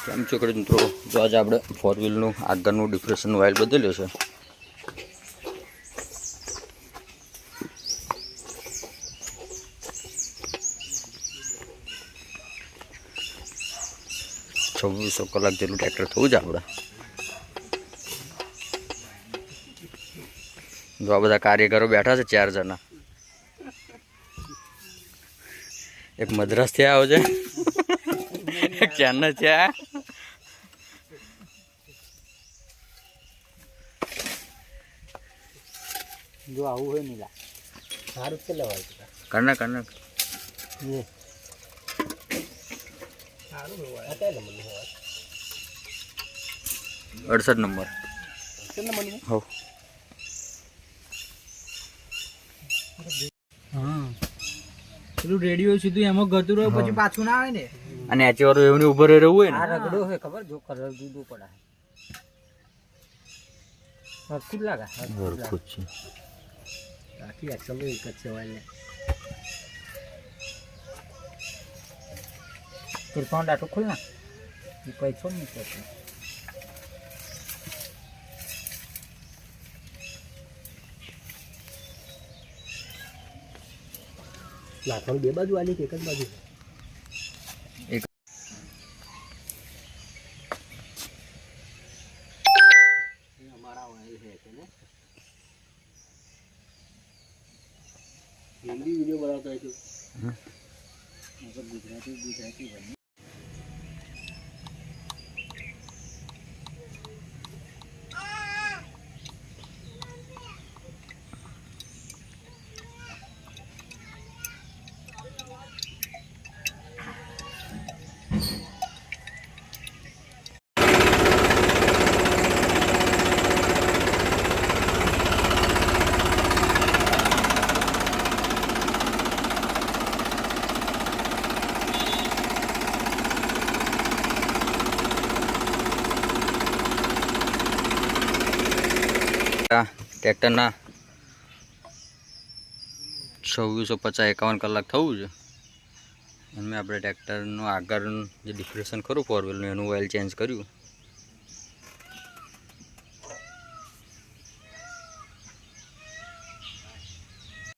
કેમ છો ખેડૂત મિત્રો? જો આજે આપણે 4 વ્હીલનું આગળનું ડિફ્રેશન ઓઇલ બદલ્યો છે. છવ્વીસો કલાક જેટલું ટ્રેક્ટર થવું જ આપણે. જો આ બધા કાર્યકરો બેઠા છે 4 જણા. એક મદ્રાસથી આવ્યો છે, એક ચાંદના છે. જો આવું હોય નીલા સારું છે લેવાય કરના એ સારું હોય. આ કયા નંબરનું હોય? 68 નંબર. હો હા પેલું રેડિયો સીધું એમાં ગતું રહ્યું પછી પાછું ના આવે ને. અને આચી વાળું એવું ઉભો રહેવું હોય ને. આ રગડો હોય ખબર જો કલર જુદું પડે. હરખું જ લાગે. હરખું જ છે. બાકી એક્સલ એક જ છે વાલે. કિરપાન ડાટો ખોલ ના. એ કોઈ છોડ નહીં કરતો. લાખણ બે બાજુ આલી કે એક જ બાજુ? એક અમારા ઓઇલ છે કે ને હિન્દી વિડિયો બનાવતા છું. મતલબ ગુજરાતી બની ટ્રેક્ટરના 2650-51 કલાક થવું છે. અને આપણે ટ્રેક્ટરનું આગળ જે ડિફ્રેશન ખરું 4 વ્હીલનું એનું ઓઇલ ચેન્જ કર્યું.